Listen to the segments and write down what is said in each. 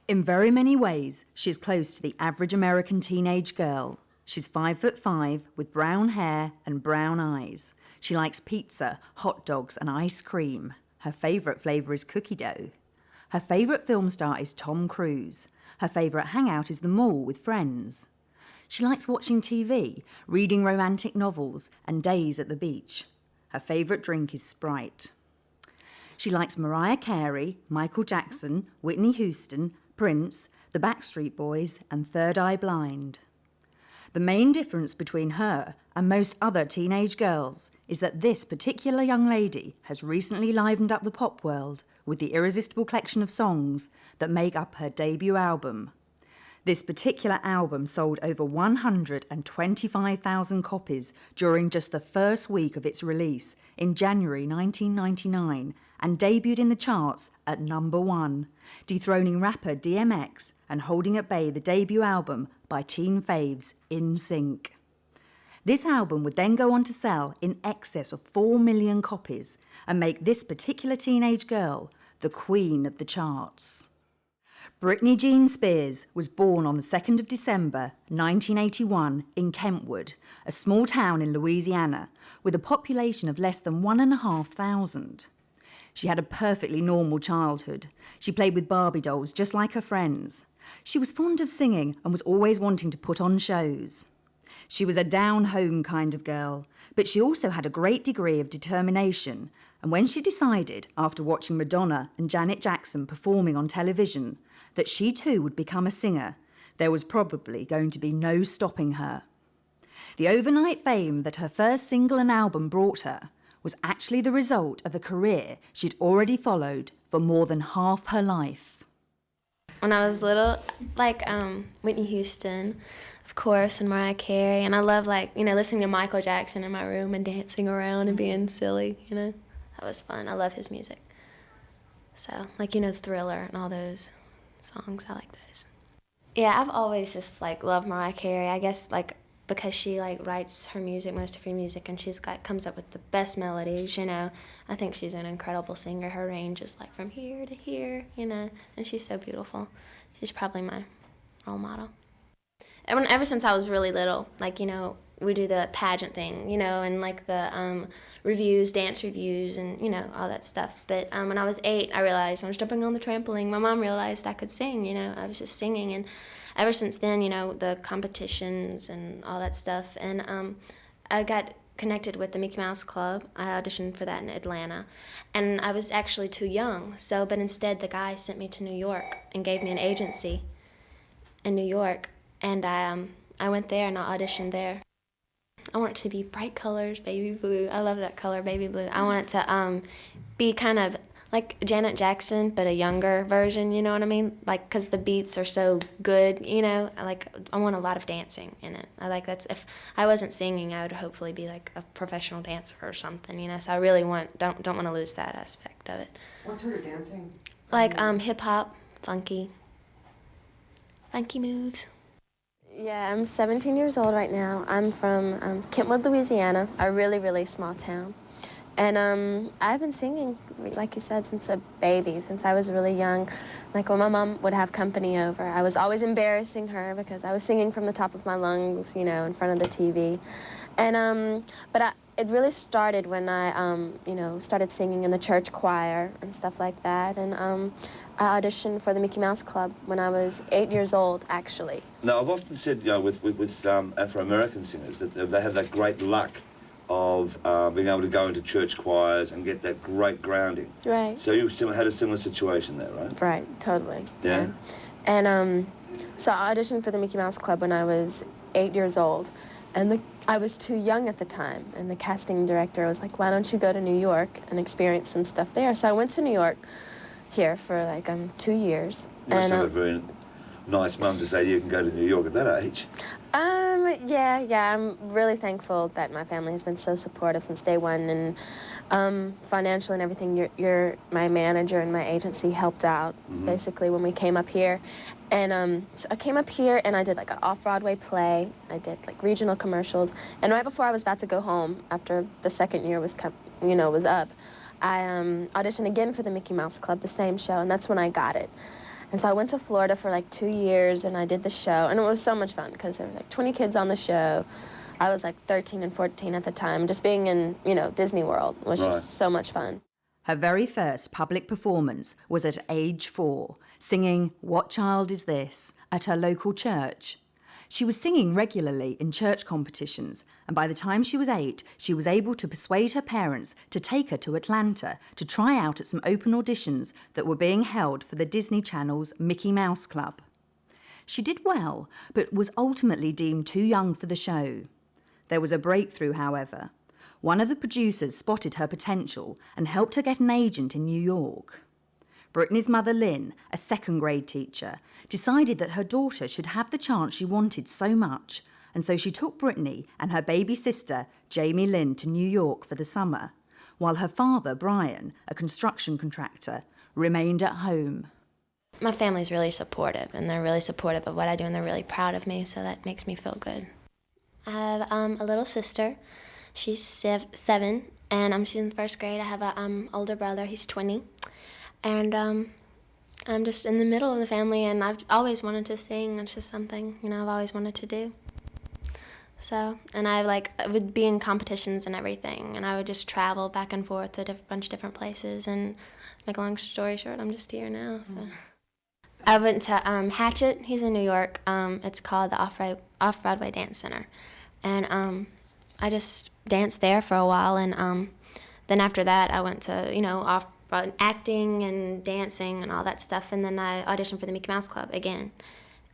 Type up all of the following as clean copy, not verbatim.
In very many ways, she's close to the average American teenage girl. She's 5'5" with brown hair and brown eyes. She likes pizza, hot dogs and ice cream. Her favourite flavour is cookie dough. Her favourite film star is Tom Cruise. Her favourite hangout is the mall with friends. She likes watching TV, reading romantic novels and days at the beach. Her favourite drink is Sprite. She likes Mariah Carey, Michael Jackson, Whitney Houston, Prince, the Backstreet Boys and Third Eye Blind. The main difference between her and most other teenage girls is that this particular young lady has recently livened up the pop world with the irresistible collection of songs that make up her debut album. This particular album sold over 125,000 copies during just the first week of its release in January 1999 and debuted in the charts at #1, dethroning rapper DMX and holding at bay the debut album by teen faves In Sync. This album would then go on to sell in excess of 4 million copies and make this particular teenage girl the queen of the charts. Britney Jean Spears was born on the 2nd of December 1981 in Kentwood, a small town in Louisiana with a population of less than 1,500. She had a perfectly normal childhood. She played with Barbie dolls just like her friends. She was fond of singing and was always wanting to put on shows. She was a down-home kind of girl, but she also had a great degree of determination, and when she decided, after watching Madonna and Janet Jackson performing on television, that she too would become a singer, there was probably going to be no stopping her. The overnight fame that her first single and album brought her was actually the result of a career she'd already followed for more than half her life. When I was little, Whitney Houston, of course, and Mariah Carey, and I love listening to Michael Jackson in my room and dancing around and being silly, That was fun. I love his music. So, Thriller and all those songs, I like those. Yeah, I've always just loved Mariah Carey. I guess because she writes her music, most of her music, and she's comes up with the best melodies, I think she's an incredible singer. Her range is from here to here, and she's so beautiful. She's probably my role model. Ever since I was really little, we do the pageant thing, and the reviews, dance reviews, and all that stuff. But when I was 8, I realized I was jumping on the trampoline. My mom realized I could sing, I was just singing, and ever since then, the competitions and all that stuff. And I got connected with the Mickey Mouse Club. I auditioned for that in Atlanta, and I was actually too young. But instead, the guy sent me to New York and gave me an agency in New York, and I went there and I auditioned there. I want it to be bright colors, baby blue. I love that color, baby blue. I want it to be kind of like Janet Jackson, but a younger version, you know what I mean? Because the beats are so good, I want a lot of dancing in it. If I wasn't singing, I would hopefully be a professional dancer or something, So I really don't want to lose that aspect of it. What sort of dancing? Hip hop, funky moves. Yeah, I'm 17 years old right now. I'm from Kentwood, Louisiana, a really, really small town. And I've been singing, like you said, since a baby, since I was really young. When my mom would have company over, I was always embarrassing her because I was singing from the top of my lungs, in front of the TV. And it really started when I, started singing in the church choir and stuff like that. And I auditioned for the Mickey Mouse Club when I was 8 years old, actually. Now, I've often said, with Afro-American singers, that they have that great luck of being able to go into church choirs and get that great grounding. Right. So you still had a similar situation there, right? Right, totally. Yeah. And so I auditioned for the Mickey Mouse Club when I was 8 years old. And I was too young at the time, and the casting director was like, why don't you go to New York and experience some stuff there? So I went to New York here for 2 years. You must have a very nice mum to say you can go to New York at that age. Yeah, I'm really thankful that my family has been so supportive since day one, and financially and everything. My manager and my agency helped out, basically, when we came up here. And so I came up here and I did an off-Broadway play. I did regional commercials. And right before I was about to go home, after the second year was up, I auditioned again for the Mickey Mouse Club, the same show, and that's when I got it. And so I went to Florida for like 2 years, and I did the show, and it was so much fun because there was like 20 kids on the show. I was like 13 and 14 at the time. Just being in, Disney World was just so much fun. Her very first public performance was at age 4, singing What Child Is This? At her local church. She was singing regularly in church competitions, and by the time she was 8, she was able to persuade her parents to take her to Atlanta to try out at some open auditions that were being held for the Disney Channel's Mickey Mouse Club. She did well, but was ultimately deemed too young for the show. There was a breakthrough, however. One of the producers spotted her potential and helped her get an agent in New York. Britney's mother, Lynn, a second-grade teacher, decided that her daughter should have the chance she wanted so much, and so she took Britney and her baby sister, Jamie Lynn, to New York for the summer, while her father, Brian, a construction contractor, remained at home. My family's really supportive, and they're really supportive of what I do, and they're really proud of me, so that makes me feel good. I have a little sister. She's 7, and she's in 1st grade. I have a older brother. He's 20. And I'm just in the middle of the family, and I've always wanted to sing. It's just something, I've always wanted to do. So, and I would be in competitions and everything, and I would just travel back and forth to a bunch of different places, and make a long story short, I'm just here now, so. I went to Hatchet. He's in New York. It's called the Off-Broadway Dance Center. And I just danced there for a while, and then after that I went to, acting and dancing and all that stuff, and then I auditioned for the Mickey Mouse Club again,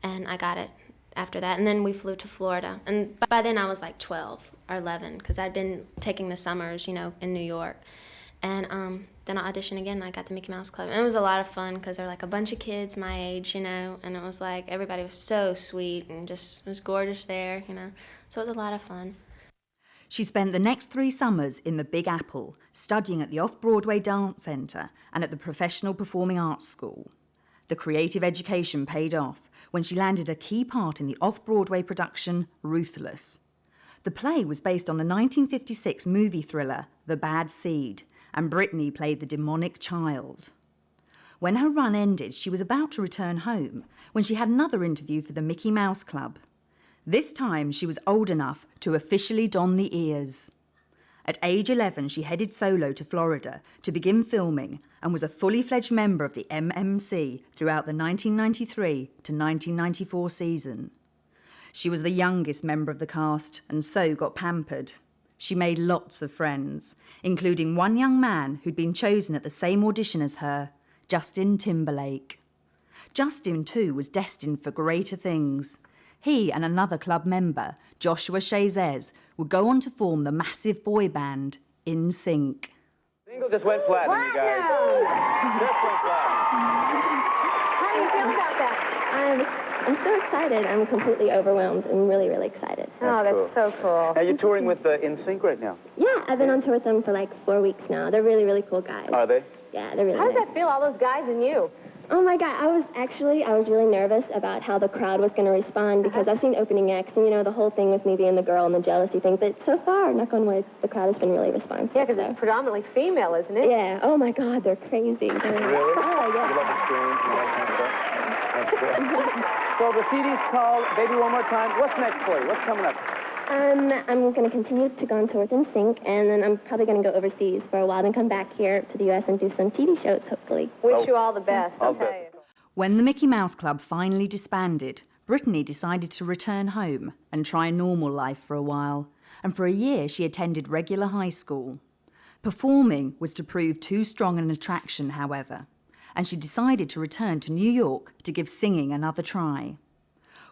and I got it after that, and then we flew to Florida, and by then I was like 12 or 11, because I'd been taking the summers, in New York, and then I auditioned again, and I got the Mickey Mouse Club, and it was a lot of fun, because there were like a bunch of kids my age, and it was like everybody was so sweet, and just it was gorgeous there, so it was a lot of fun. She spent the next 3 summers in the Big Apple, studying at the Off-Broadway Dance Center and at the Professional Performing Arts School. The creative education paid off when she landed a key part in the off-Broadway production Ruthless. The play was based on the 1956 movie thriller The Bad Seed, and Britney played the demonic child. When her run ended, she was about to return home when she had another interview for the Mickey Mouse Club. This time, she was old enough to officially don the ears. At age 11, she headed solo to Florida to begin filming and was a fully fledged member of the MMC throughout the 1993 to 1994 season. She was the youngest member of the cast and so got pampered. She made lots of friends, including one young man who'd been chosen at the same audition as her, Justin Timberlake. Justin, too, was destined for greater things. He and another club member, Joshua Chazez, would go on to form the massive boy band In Sync. Single just went platinum, you guys. Just went platinum. How do you feel about that? I'm so excited. I'm completely overwhelmed. I'm really, really excited. That's so cool. Now, you're touring with In Sync right now. Yeah, I've been on tour with them for like 4 weeks now. They're really, really cool guys. Are they? Yeah, they're really How does nice. that feel, all those guys and you? Oh my God, I was really nervous about how the crowd was going to respond, because I've seen opening acts, and the whole thing with me being the girl and the jealousy thing, but so far, knock on wood, the crowd has been really responsive. Yeah, because it's predominantly female, isn't it? Yeah, oh my God, they're crazy. Really? Oh, yeah. You love the screams and all that kind of stuff? That's cool. So the CD's called Baby One More Time. What's next for you? What's coming up? I'm going to continue to go on tour with In Sync, and then I'm probably going to go overseas for a while, then come back here to the U.S. and do some TV shows, hopefully. Wish you all the best, I'll tell you. When the Mickey Mouse Club finally disbanded, Britney decided to return home and try normal life for a while, and for a year she attended regular high school. Performing was to prove too strong an attraction, however, and she decided to return to New York to give singing another try.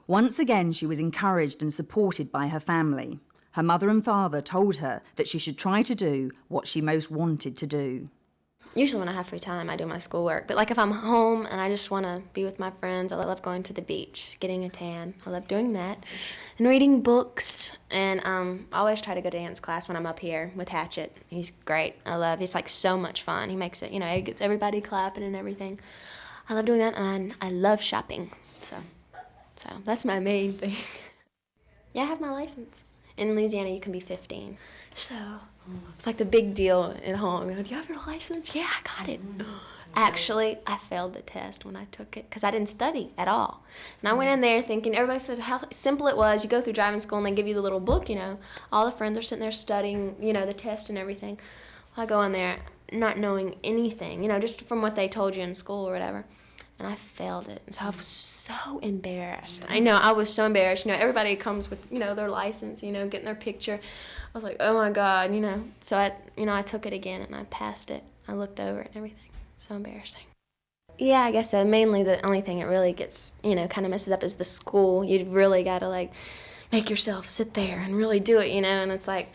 Once again, she was encouraged and supported by her family. Her mother and father told her that she should try to do what she most wanted to do. Usually when I have free time, I do my schoolwork. But like if I'm home and I just want to be with my friends, I love going to the beach, getting a tan. I love doing that. And reading books. And I always try to go to dance class when I'm up here with Hatchet. He's great. He's like so much fun. He makes it, he gets everybody clapping and everything. I love doing that, and I love shopping. So that's my main thing. Yeah, I have my license. In Louisiana, you can be 15. So it's like the big deal at home. Do you have your license? Yeah, I got it. Actually, I failed the test when I took it because I didn't study at all. And I went in there thinking, everybody said how simple it was. You go through driving school and they give you the little book, All the friends are sitting there studying, the test and everything. I go in there not knowing anything, just from what they told you in school or whatever. And I failed it. And so I was so embarrassed. I know, I was so embarrassed. Everybody comes with, their license, getting their picture. I was like, oh my God, So I took it again and I passed it. I looked over it and everything. So embarrassing. Yeah, I guess so. Mainly the only thing it really gets, kind of messes up is the school. You've really got to, make yourself sit there and really do it, And it's like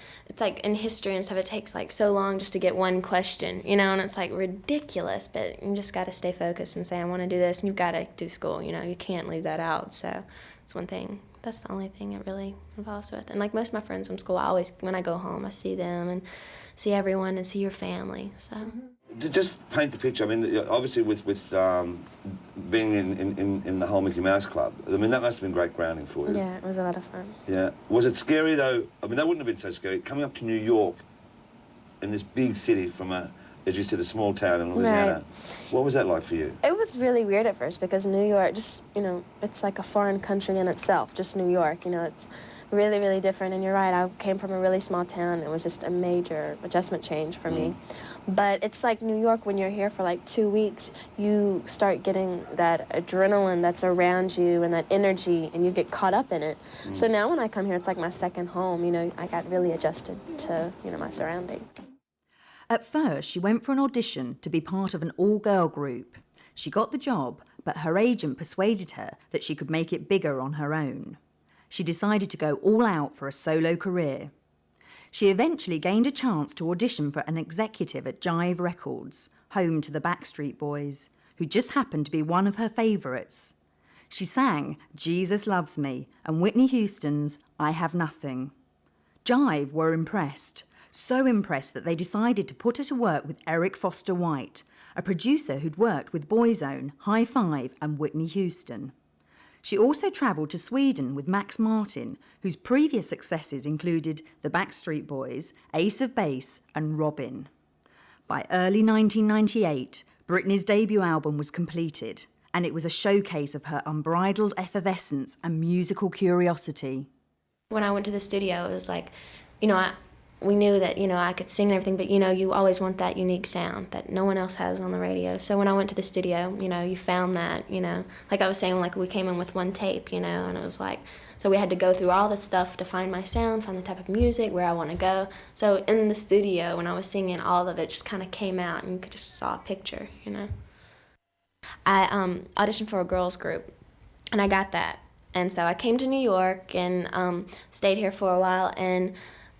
in history and stuff, it takes, so long just to get one question, And it's, ridiculous. But you just got to stay focused and say, I want to do this. And you've got to do school, You can't leave that out. So it's one thing. That's the only thing it really involves with. And, most of my friends from school, when I go home, I see them and see everyone and see your family, so... Just paint the picture. I mean, obviously with being in the whole Mickey Mouse Club, that must have been great grounding for you. Yeah, it was a lot of fun. Yeah. Was it scary, though? I mean, that wouldn't have been so scary. Coming up to New York, in this big city from as you said, a small town in Louisiana. Right. What was that like for you? It was really weird at first because New York, just, it's like a foreign country in itself, just New York, it's really, really different. And you're right, I came from a really small town. It was just a major adjustment change for me. But it's like New York, when you're here for 2 weeks, you start getting that adrenaline that's around you and that energy, and you get caught up in it. So now when I come here, it's like my second home. I got really adjusted to, my surroundings. At first, she went for an audition to be part of an all-girl group. She got the job, but her agent persuaded her that she could make it bigger on her own. She decided to go all out for a solo career. She eventually gained a chance to audition for an executive at Jive Records, home to the Backstreet Boys, who just happened to be one of her favourites. She sang Jesus Loves Me and Whitney Houston's I Have Nothing. Jive were impressed, so impressed that they decided to put her to work with Eric Foster White, a producer who'd worked with Boyzone, High Five and Whitney Houston. She also travelled to Sweden with Max Martin, whose previous successes included the Backstreet Boys, Ace of Base and Robin. By early 1998, Britney's debut album was completed, and it was a showcase of her unbridled effervescence and musical curiosity. When I went to the studio, it was like, we knew that, I could sing and everything, but, you always want that unique sound that no one else has on the radio. So when I went to the studio, you found that, like I was saying, we came in with one tape, and it was like, so we had to go through all this stuff to find my sound, find the type of music, where I want to go. So in the studio, when I was singing, all of it just kind of came out, and you could just saw a picture, I auditioned for a girls group, and I got that. And so I came to New York and stayed here for a while,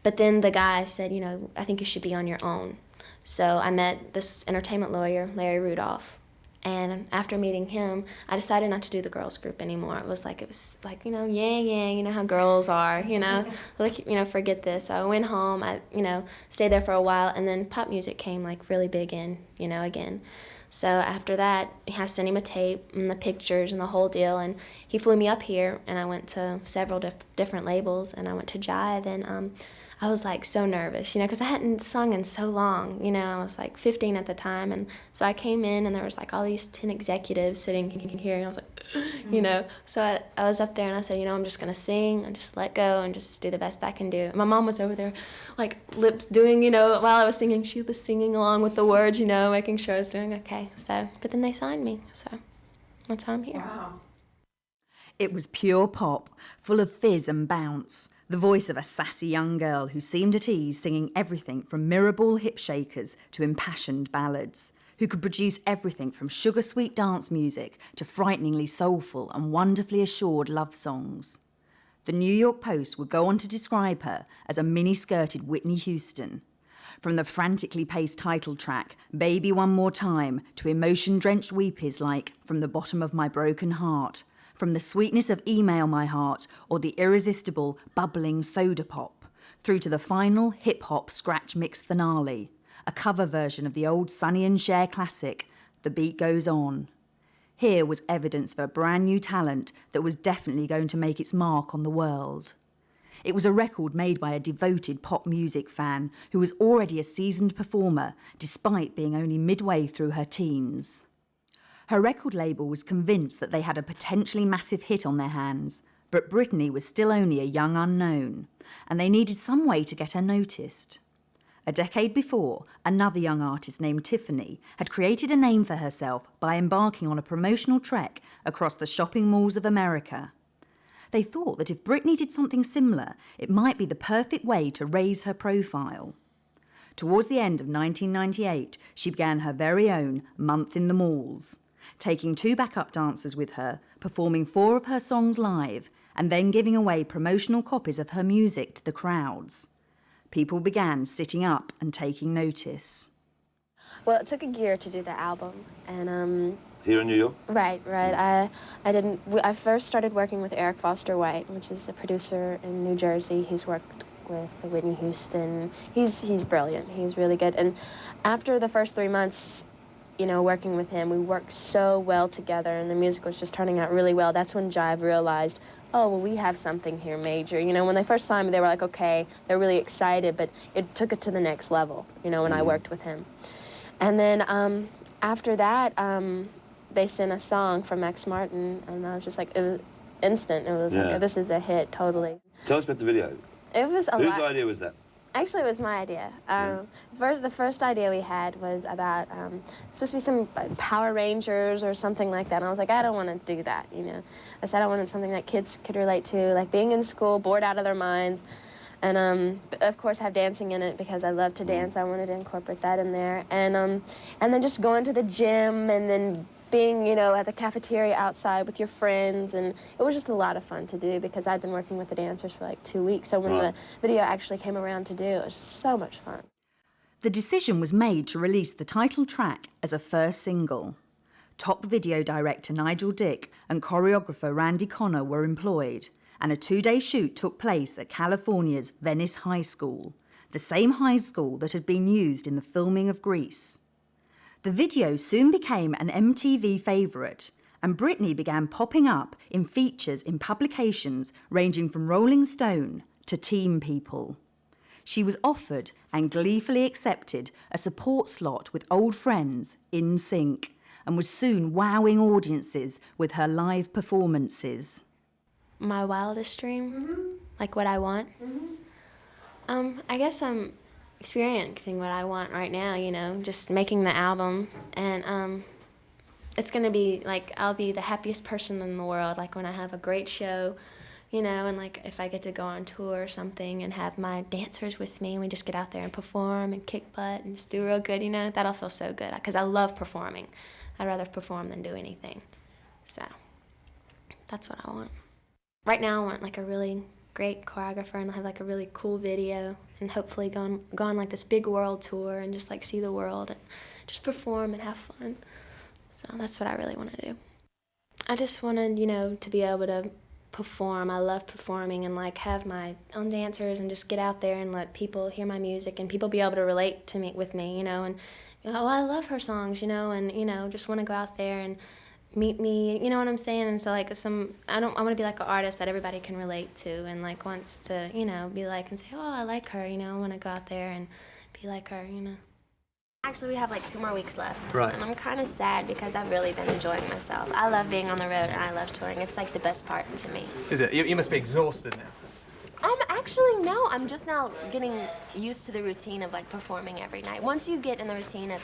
but then the guy said, I think you should be on your own. So I met this entertainment lawyer, Larry Rudolph. And after meeting him, I decided not to do the girls group anymore. It was like, yeah, how girls are, forget this. So I went home, I, stayed there for a while, and then pop music came really big in, again. So after that, I sent him a tape and the pictures and the whole deal, and he flew me up here, and I went to several different labels, and I went to Jive, and I was so nervous, because I hadn't sung in so long, I was 15 at the time, and so I came in and there was all these 10 executives sitting here, and I was so I was up there and I said, I'm just going to sing and just let go and just do the best I can do. And my mom was over there lips doing, while I was singing, she was singing along with the words, making sure I was doing okay. So, but then they signed me, so that's how I'm here. Wow. It was pure pop, full of fizz and bounce. The voice of a sassy young girl who seemed at ease singing everything from mirrorball hip shakers to impassioned ballads, who could produce everything from sugar-sweet dance music to frighteningly soulful and wonderfully assured love songs. The New York Post would go on to describe her as a mini-skirted Whitney Houston. From the frantically paced title track, Baby One More Time, to emotion-drenched weepies like From the Bottom of My Broken Heart, from the sweetness of Email My Heart or the irresistible bubbling soda pop, through to the final hip-hop scratch mix finale, a cover version of the old Sonny and Cher classic, The Beat Goes On. Here was evidence of a brand new talent that was definitely going to make its mark on the world. It was a record made by a devoted pop music fan who was already a seasoned performer, despite being only midway through her teens. Her record label was convinced that they had a potentially massive hit on their hands, but Britney was still only a young unknown, and they needed some way to get her noticed. A decade before, another young artist named Tiffany had created a name for herself by embarking on a promotional trek across the shopping malls of America. They thought that if Britney did something similar, it might be the perfect way to raise her profile. Towards the end of 1998, she began her very own Month in the Malls, taking 2 backup dancers with her, performing 4 of her songs live, and then giving away promotional copies of her music to the crowds. People began sitting up and taking notice. Well, it took a year to do the album, and Here in New York? Right. I first started working with Eric Foster White, which is a producer in New Jersey. He's worked with Whitney Houston. He's brilliant. He's really good. And after the first 3 months, working with him, we worked so well together, and the music was just turning out really well. That's when Jive realized, oh, well, we have something here major. When they first saw me, they were like, okay, they're really excited, but it took it to the next level, when I worked with him. And then after that, they sent a song from Max Martin, and I was just like, it was instant. It was like, this is a hit, totally. Tell us about the video. It was a lot. Whose idea was that? Actually, it was my idea. The first idea we had was about, supposed to be some Power Rangers or something like that. And I was like, I don't want to do that, I said I wanted something that kids could relate to, like being in school, bored out of their minds. And of course have dancing in it because I love to dance. I wanted to incorporate that in there. And then just going to the gym and then being, at the cafeteria outside with your friends, and it was just a lot of fun to do because I'd been working with the dancers for like 2 weeks. So when the video actually came around to do, it was just so much fun. The decision was made to release the title track as a first single. Top video director Nigel Dick and choreographer Randy Connor were employed, and a 2-day shoot took place at California's Venice High School, the same high school that had been used in the filming of Grease. The video soon became an MTV favourite, and Britney began popping up in features in publications ranging from Rolling Stone to Teen People. She was offered and gleefully accepted a support slot with old friends In Sync, and was soon wowing audiences with her live performances. My wildest dream, like what I want. I guess I'm experiencing what I want right now, just making the album, and it's gonna be like I'll be the happiest person in the world, like when I have a great show, and like if I get to go on tour or something and have my dancers with me and we just get out there and perform and kick butt and just do real good, that'll feel so good because I love performing. I'd rather perform than do anything, so that's what I want. Right now I want like a really great choreographer and have like a really cool video and hopefully go on like this big world tour and just like see the world and just perform and have fun. So that's what I really want to do. I just wanted, to be able to perform. I love performing and like have my own dancers and just get out there and let people hear my music and people be able to relate to me with me, and I love her songs, and just want to go out there and meet me, you know what I'm saying? And so like I want to be like an artist that everybody can relate to and like wants to, be like and say, oh, I like her, I want to go out there and be like her, Actually, we have like 2 more weeks left. Right. And I'm kind of sad because I've really been enjoying myself. I love being on the road and I love touring. It's like the best part to me. Is it? You must be exhausted now. Actually, no. I'm just now getting used to the routine of like performing every night. Once you get in the routine of,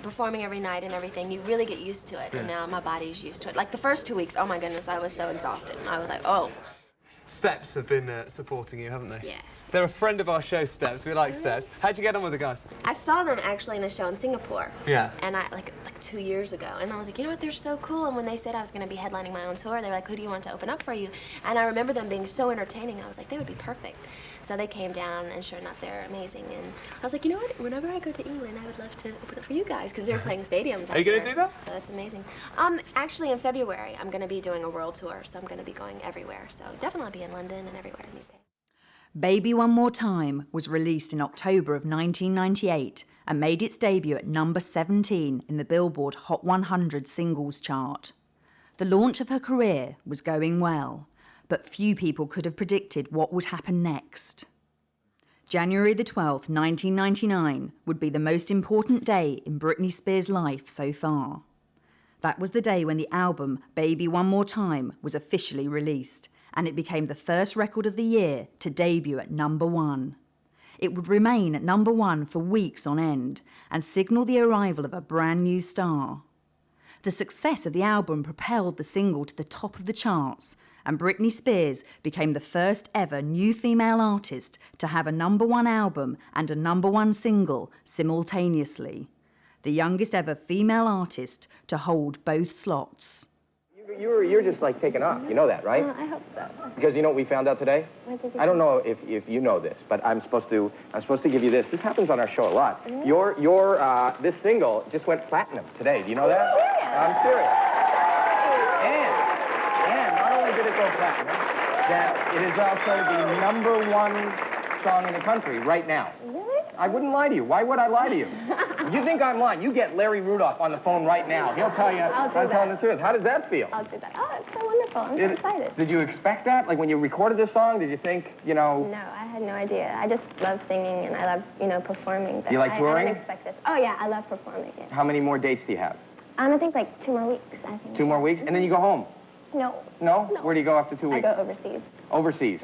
performing every night and everything, you really get used to it. Yeah. And now my body's used to it. Like the first 2 weeks, oh my goodness, I was so exhausted. And I was like, oh. Steps have been supporting you, haven't they? Yeah. They're a friend of our show, Steps. We like Steps. How'd you get on with the guys? I saw them actually in a show in Singapore. Yeah. And I like 2 years ago, and I was like, you know what, they're so cool. And when they said I was going to be headlining my own tour, they were like, who do you want to open up for you? And I remember them being so entertaining. I was like, they would be perfect. So they came down, and sure enough, they're amazing. And I was like, you know what, whenever I go to England, I would love to open up for you guys because they're playing stadiums. Are you going to do that? So that's amazing. Actually, in February, I'm going to be doing a world tour, so I'm going to be going everywhere. So definitely be in London and everywhere in the UK. Baby One More Time was released in October of 1998 and made its debut at number 17 in the Billboard Hot 100 singles chart. The launch of her career was going well, but few people could have predicted what would happen next. January the 12th, 1999 would be the most important day in Britney Spears' life so far. That was the day when the album Baby One More Time was officially released, and it became the first record of the year to debut at #1. It would remain at #1 for weeks on end and signal the arrival of a brand new star. The success of the album propelled the single to the top of the charts, and Britney Spears became the first ever new female artist to have a #1 album and a #1 single simultaneously. The youngest ever female artist to hold both slots. You're just like taken off. You know that, right? I hope so. Because you know what we found out today? What did you I don't know if you know this, but I'm supposed to give you this. This happens on our show a lot. This single just went platinum today. Do you know that? I'm serious. And not only did it go platinum, that it is also the #1 song in the country right now. Really? I wouldn't lie to you. Why would I lie to you? You think I'm lying? You get Larry Rudolph on the phone right now. He'll tell you I'm telling the truth. How does that feel? I'll do that. Oh, it's so wonderful. I'm so excited. Did you expect that? Like when you recorded this song, did you think, you know? No, I had no idea. I just love singing and I love, performing. But You like touring? I didn't expect this. Oh, yeah, I love performing. Yeah. How many more dates do you have? I think like 2 more weeks, I think. 2 more weeks? And then you go home? No. No? No. Where do you go after 2 I weeks? go overseas. Overseas?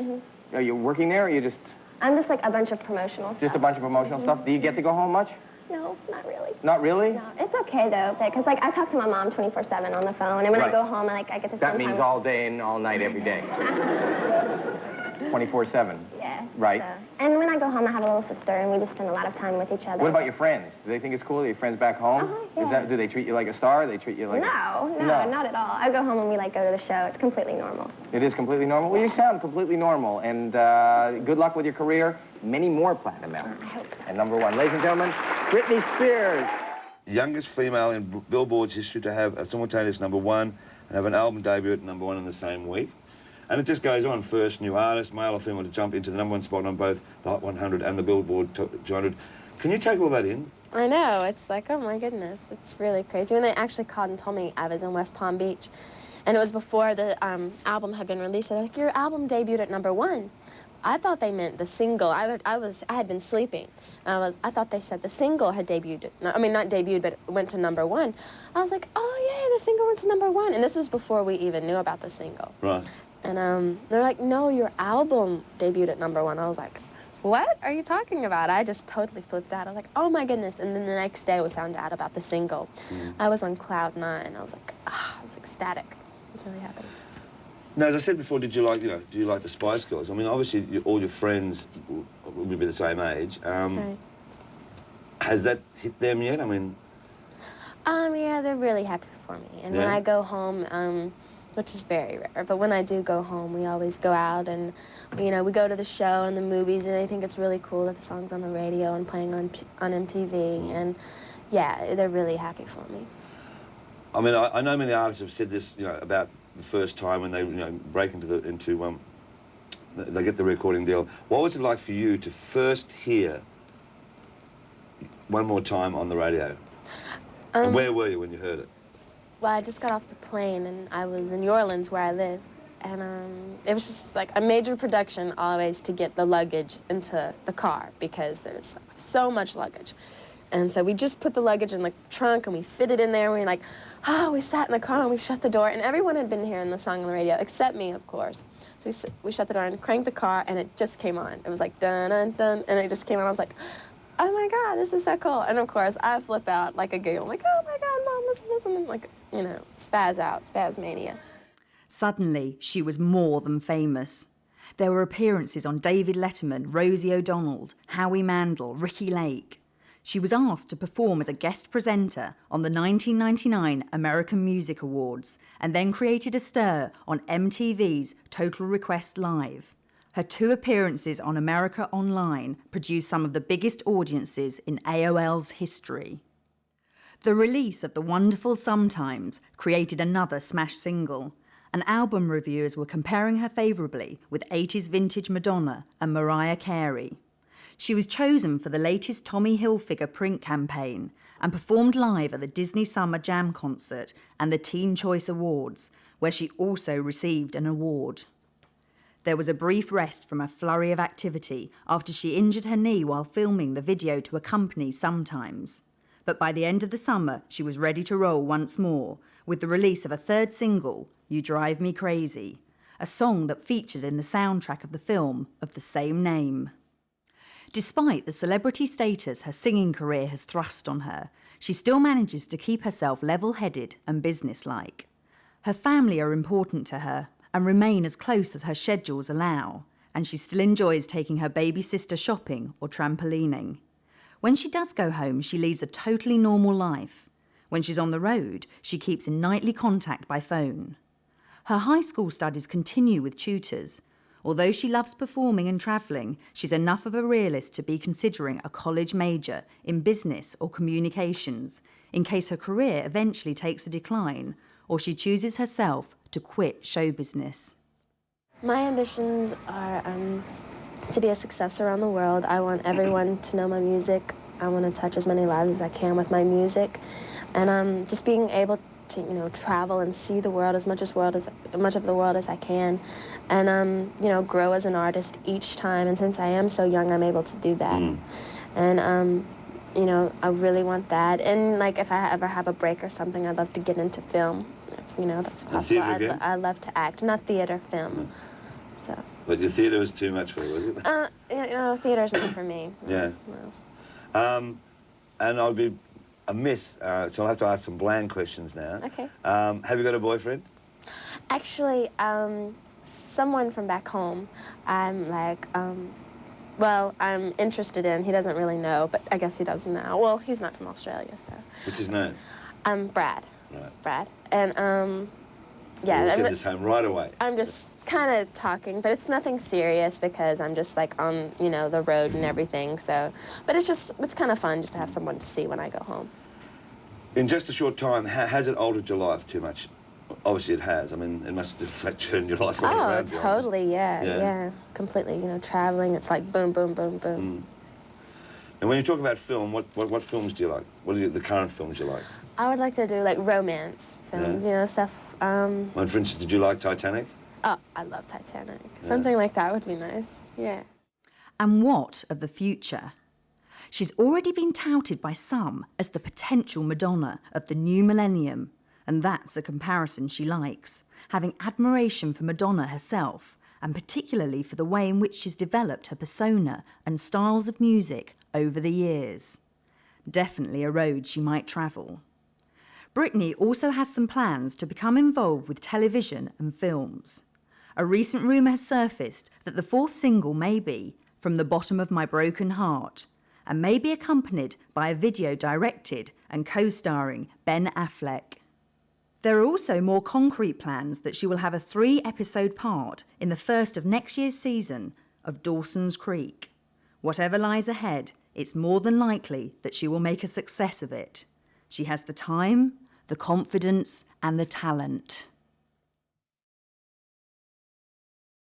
Are you working there or you just I'm just like a bunch of promotional stuff. a bunch of promotional stuff? Do you get to go home much? No, not really. Not really? No, it's okay though, because like I talk to my mom 24/7 on the phone, and when Right. I go home, I get to That spend means time. all day and all night, every day. 24/7. Yeah. Right. So. And when I go home, I have a little sister, and we just spend a lot of time with each other. What about your friends? Do they think it's cool? Are your friends back home? Yeah. Do they treat you like a star? They treat you like No, No. not at all. I go home and we go to the show. It's completely normal. It is completely normal? Well, you sound completely normal. And good luck with your career. Many more platinum albums. I hope so. And #1, ladies and gentlemen, Britney Spears. Youngest female in Billboard's history to have a simultaneous #1 and have an album debut at #1 in the same week. And it just goes on. First new artist, male or female, to jump into the #1 spot on both the Hot 100 and the Billboard 200. Can you take all that in? I know. It's like, oh my goodness. It's really crazy. When they actually called and told me I was in West Palm Beach, and it was before the album had been released, they're like, your album debuted at #1. I thought they meant the single. I had been sleeping. I thought they said the single had debuted. I mean, not debuted, but went to #1. I was like, oh yeah, the single went to #1. And this was before we even knew about the single. Right. And they're like, no, your album debuted at #1. I was like, what are you talking about? I just totally flipped out. I was like, oh my goodness. And then the next day we found out about the single. I was on cloud 9. I was like, I was ecstatic. I was really happy. Now, as I said before, do you like the Spice Girls? I mean, obviously, all your friends will be the same age. Right. Has that hit them yet? I mean... Yeah, they're really happy for me. And when Yeah? I go home, which is very rare, but when I do go home, we always go out and, we go to the show and the movies, and I think it's really cool that the song's on the radio and playing on MTV. And, yeah, they're really happy for me. I mean, I know many artists have said this, about the first time when they, break into they get the recording deal. What was it like for you to first hear One More Time on the radio? And where were you when you heard it? Well, I just got off the plane, and I was in New Orleans, where I live. And it was just like a major production always to get the luggage into the car, because there's so much luggage. And so we just put the luggage in the trunk, and we fit it in there. We were like, we sat in the car, and we shut the door. And everyone had been hearing the song on the radio, except me, of course. So we shut the door and cranked the car, and it just came on. It was like, dun, dun, dun, and it just came on. I was like, oh my God, this is so cool. And of course, I flip out like a giggle. I'm like, oh my God, Mom, listen, and like, spaz out, spaz mania. Suddenly, she was more than famous. There were appearances on David Letterman, Rosie O'Donnell, Howie Mandel, Ricky Lake. She was asked to perform as a guest presenter on the 1999 American Music Awards, and then created a stir on MTV's Total Request Live. Her 2 appearances on America Online produced some of the biggest audiences in AOL's history. The release of The Wonderful Sometimes created another smash single, and album reviewers were comparing her favourably with 80s vintage Madonna and Mariah Carey. She was chosen for the latest Tommy Hilfiger print campaign and performed live at the Disney Summer Jam concert and the Teen Choice Awards, where she also received an award. There was a brief rest from a flurry of activity after she injured her knee while filming the video to accompany Sometimes. But by the end of the summer, she was ready to roll once more with the release of a third single, You Drive Me Crazy, a song that featured in the soundtrack of the film of the same name. Despite the celebrity status her singing career has thrust on her, she still manages to keep herself level-headed and businesslike. Her family are important to her and remain as close as her schedules allow, and she still enjoys taking her baby sister shopping or trampolining. When she does go home, she leads a totally normal life. When she's on the road, she keeps in nightly contact by phone. Her high school studies continue with tutors. Although she loves performing and travelling, she's enough of a realist to be considering a college major in business or communications in case her career eventually takes a decline or she chooses herself to quit show business. My ambitions are to be a success around the world. I want everyone to know my music. I want to touch as many lives as I can with my music. And just being able to, travel and see the world as much of the world as I can. And, grow as an artist each time. And since I am so young, I'm able to do that. And, I really want that. And, if I ever have a break or something, I'd love to get into film. If, that's possible. I'd love to act, not theater, film. So. But your theater was too much for you, was it? Theater's not for me. Yeah. No. And I'll be amiss, so I'll have to ask some bland questions now. Okay. Have you got a boyfriend? Actually, someone from back home. I'm I'm interested in. He doesn't really know, but I guess he does now. Well, he's not from Australia, so. What's his name? Brad. Right. Brad. And, yeah. We'll send this home right away. I'm just kind of talking, but it's nothing serious because I'm just, on, the road and everything, so. But it's kind of fun just to have someone to see when I go home. In just a short time, has it altered your life too much? Obviously it has. I mean, it must have fractured your life all around. Oh, totally, yeah, completely. Traveling, it's like boom, boom, boom, boom. And when you talk about film, what films do you like? What are the current films you like? I would like to do, romance films, stuff. Well, for instance, did you like Titanic? Oh, I love Titanic. Yeah. Something like that would be nice, yeah. And what of the future? She's already been touted by some as the potential Madonna of the new millennium, and that's a comparison she likes, having admiration for Madonna herself, and particularly for the way in which she's developed her persona and styles of music over the years. Definitely a road she might travel. Britney also has some plans to become involved with television and films. A recent rumour has surfaced that the fourth single may be From the Bottom of My Broken Heart, and may be accompanied by a video directed and co-starring Ben Affleck. There are also more concrete plans that she will have a 3-episode part in the first of next year's season of Dawson's Creek. Whatever lies ahead, it's more than likely that she will make a success of it. She has the time, the confidence, and the talent.